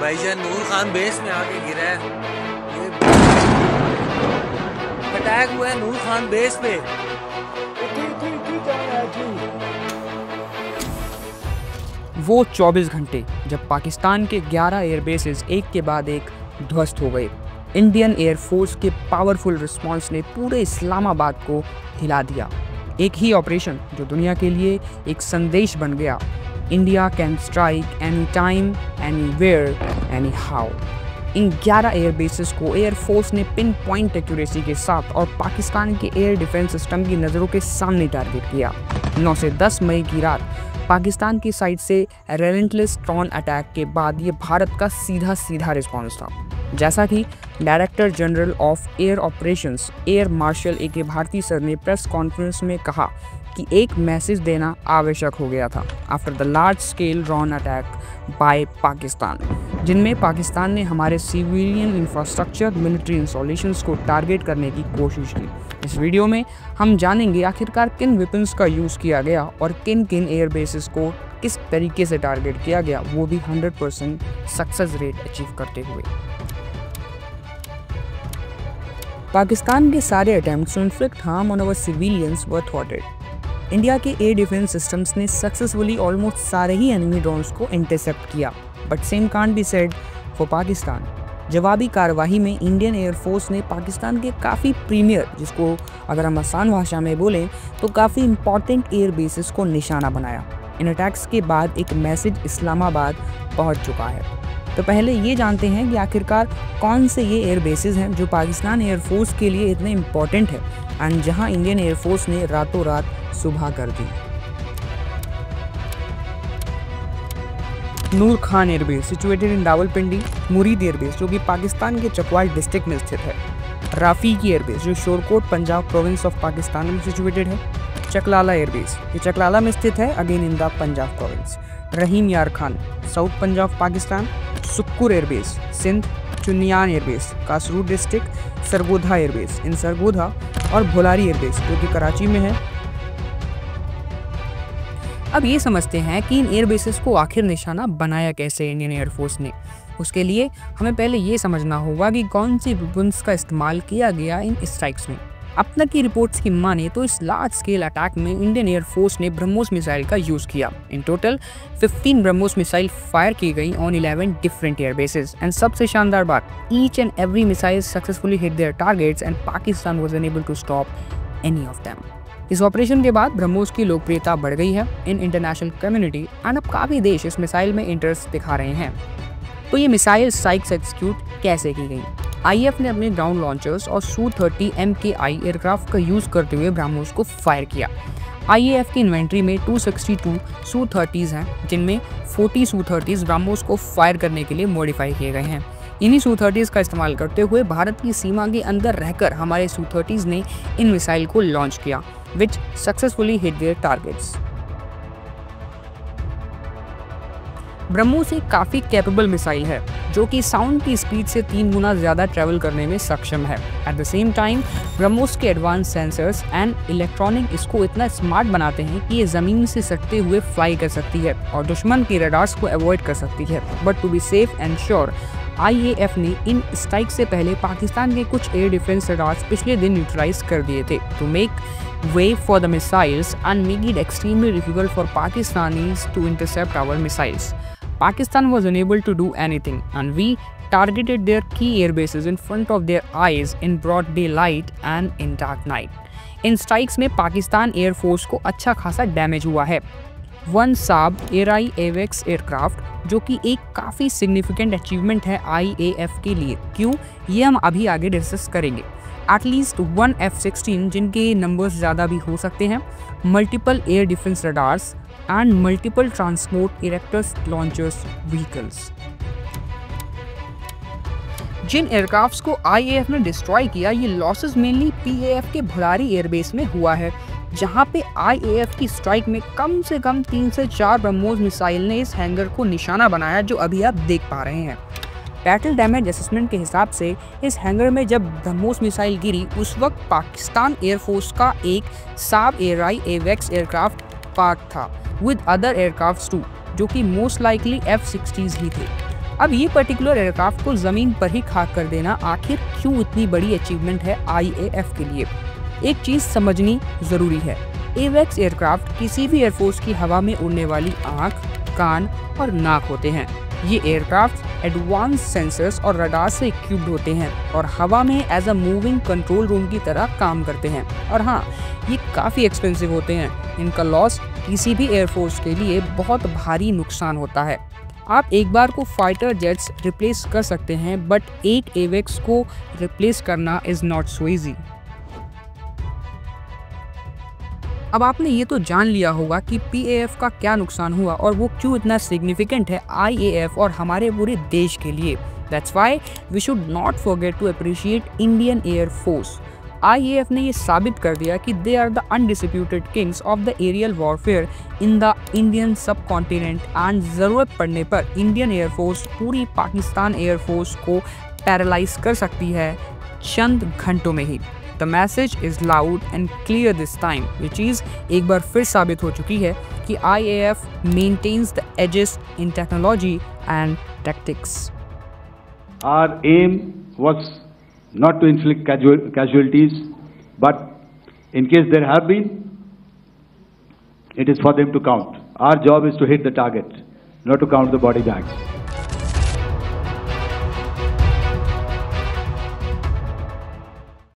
भाईजान नूर खान बेस में आके गिरा है। ये अटैक हुआ है नूर खान बेस पे। वो 24 घंटे जब पाकिस्तान के 11 एयरबेसेस एक के बाद एक ध्वस्त हो गए। इंडियन एयरफोर्स के पावरफुल रिस्पांस ने पूरे इस्लामाबाद को हिला दिया। एक ही ऑपरेशन जो दुनिया के लिए एक संदेश बन गया, India can strike any time, anywhere, any how. In 11 airbases को एयरफोर्स ने पिन पॉइंट एक्यूरेसी के साथ और पाकिस्तान के एयर डिफेंस सिस्टम की नज़रों के सामने टारगेट किया। 9 से 10 मई की रात पाकिस्तान की साइड से रेलेंटलेस ड्रोन अटैक के बाद ये भारत का सीधा रिस्पॉन्स था। जैसा कि director general of air operations air marshal A K. Bharti sir ने प्रेस कॉन्फ्रेंस में कहा कि एक मैसेज देना आवश्यक हो गया था after the large scale drone attack by Pakistan, जिनमें पाकिस्तान ने हमारे सिविलियन इंफ्रास्ट्रक्चर, मिलिट्री इंस्टॉलेशंस को टारगेट करने की कोशिश की। इस वीडियो में हम जानेंगे आखिरकार किन वेपन्स का यूज़ किया गया और किन किन एयरबेसेस को किस तरीके से टारगेट किया गया, वो भी 100% सक्सेस रेट अचीव करते हुए। पाकिस्तान के सारे attempts to inflict harm on our civilians were thwarted. India के एयर डिफेंस सिस्टम्स ने सक्सेसफुली ऑलमोस्ट सारे ही एनिमी ड्रोन्स को इंटरसेप्ट किया, but same can't be said for Pakistan. जवाबी कार्रवाई में इंडियन एयरफोर्स ने पाकिस्तान के काफ़ी प्रीमियर, जिसको अगर हम आसान भाषा में बोलें तो काफ़ी इंपॉर्टेंट एयर बेसिस को निशाना बनाया। इन अटैक्स के बाद एक मैसेज इस्लामाबाद पहुंच चुका है। तो पहले ये जानते हैं कि आखिरकार कौन से ये एयर बेसिस हैं जो पाकिस्तान एयरफोर्स के लिए इतने इम्पॉर्टेंट है एंड जहां इंडियन एयरफोर्स ने रातों रात सुबह कर दी। Noor Khan airbase situated in Rawalpindi. Murid airbase जो कि पाकिस्तान के चकवाल डिस्ट्रिक्ट में स्थित है। राफीकी एयरबेस जो शोरकोट पंजाब प्रोविंस ऑफ पाकिस्तान में सिचुएटेड है। चकलाला एयरबेस ये चकलाला में स्थित है, again in the Punjab province. Rahim Yar Khan south Punjab Pakistan. Sukkur airbase Sindh. Chunian airbase Kasur district. Sargodha airbase in Sargodha और भोलारी एयरबेस जो कि कराची में है। अब ये समझते हैं कि इन एयरबेसेस को आखिर निशाना बनाया कैसे इंडियन एयरफोर्स ने। उसके लिए हमें पहले ये समझना होगा कि कौन सी वेपन्स का इस्तेमाल किया गया इन स्ट्राइक्स में। अब तक की रिपोर्ट्स की माने तो इस लार्ज स्केल अटैक में इंडियन एयरफोर्स ने ब्रह्मोस मिसाइल का यूज़ किया। In total 15 BrahMos missile fire की गई ऑन 11 डिफरेंट एयरबेसेस एंड सबसे शानदार बात, each and every missile successfully hit their targets and Pakistan was unable to stop any of them. इस ऑपरेशन के बाद ब्रह्मोस की लोकप्रियता बढ़ गई है इन इंटरनेशनल कम्युनिटी एंड अब काफ़ी देश इस मिसाइल में इंटरेस्ट दिखा रहे हैं। तो ये मिसाइल स्ट्राइक्स एग्जीक्यूट कैसे की गई? आईएएफ ने अपने ग्राउंड लॉन्चर्स और Su-30 MKI एयरक्राफ्ट का यूज़ करते हुए ब्रह्मोस को फायर किया। आईएएफ की इन्वेंट्री में 262 Su-30s हैं, जिनमें 40 Su-30s ब्रह्मोस को फायर करने के लिए मॉडिफाई किए गए हैं। इन्हीं Su-30s का इस्तेमाल करते हुए भारत की सीमा के अंदर रहकर हमारे Su-30s ने इन मिसाइल को लॉन्च किया, which successfully hit their targets. BrahMos एक काफ़ी कैपेबल मिसाइल है जो कि साउंड की स्पीड से 3 गुना ज़्यादा ट्रैवल करने में सक्षम है। At the same time BrahMos के एडवांस सेंसर्स एंड इलेक्ट्रॉनिक इसको इतना स्मार्ट बनाते हैं कि ये ज़मीन से सटते हुए फ्लाई कर सकती है और दुश्मन के रडार्स को अवॉइड कर सकती है। But to be safe and sure, IAF ने इन स्ट्राइक से पहले पाकिस्तान के कुछ एयर डिफेंस रडार्स पिछले दिन न्यूट्रलाइज कर दिए थे to make way for the missiles and make it extremely difficult for Pakistanis to intercept our missiles. Pakistan was unable to do anything and we targeted their key air bases in front of their eyes in broad daylight and in dark night. In strikes में Pakistan air force को अच्छा खासा damage हुआ है। One साब एराई एवेक्स aircraft जो कि एक काफ़ी सिग्निफिकेंट अचीवमेंट है आईएएफ के लिए। क्यों, ये हम अभी आगे डिस्कस करेंगे। एटलीस्ट 1 F-16 जिनके नंबर्स ज़्यादा भी हो सकते हैं, multiple air defence radars and multiple transport erectors launchers vehicles. जिन एयरक्राफ्ट्स को आईएएफ ने डिस्ट्रॉय किया, ये लॉसेस मेनली पीएएफ के भोलारी एयरबेस में हुआ है, जहां पे आईएएफ की स्ट्राइक में कम से कम 3 से 4 ब्रह्मोस मिसाइल ने इस हैंगर को निशाना बनाया, जो अभी आप देख पा रहे हैं। बैटल डैमेज असेसमेंट के हिसाब से इस हैंगर में जब ब्रह्मोस मिसाइल गिरी, उस वक्त पाकिस्तान एयरफोर्स का एक साब एराई एवेक्स एयरक्राफ्ट पार्क था विद अदर एयरक्राफ्ट्स टू, जो कि मोस्ट लाइकली F-60s ही थे। अब ये पर्टिकुलर एयरक्राफ्ट को ज़मीन पर ही खाक कर देना आखिर क्यों इतनी बड़ी अचीवमेंट है IAF के लिए? एक चीज़ समझनी ज़रूरी है। एवेक्स एयरक्राफ्ट किसी भी एयरफोर्स की हवा में उड़ने वाली आँख, कान और नाक होते हैं। ये एयरक्राफ्ट एडवांस सेंसर्स और रडार से इक्विप्ड होते हैं और हवा में as a moving control room की तरह काम करते हैं। और हाँ, ये काफ़ी एक्सपेंसिव होते हैं। इनका लॉस किसी भी एयरफोर्स के लिए बहुत भारी नुकसान होता है। आप एक बार को फाइटर जेट्स रिप्लेस कर सकते हैं, बट एक एवेक्स को रिप्लेस करना इज़ नॉट सो ईजी। अब आपने ये तो जान लिया होगा कि PAF का क्या नुकसान हुआ और वो क्यों इतना सिग्निफिकेंट है IAF और हमारे पूरे देश के लिए। That's why we should not forget to appreciate Indian Air Force. IAF ने ये साबित कर दिया कि they are the undisputed kings of the aerial warfare in the Indian subcontinent and ज़रूरत पड़ने पर Indian Air Force पूरी पाकिस्तान एयर फोर्स को पैरालाइज कर सकती है चंद घंटों में ही। The message is loud and clear this time, ये चीज़ एक बार फिर साबित हो चुकी है कि IAF maintains the edges in technology and tactics. Our aim was not to inflict casualties, but in case there have been, it is for them to count. Our job is to hit the target, not to count the body bags.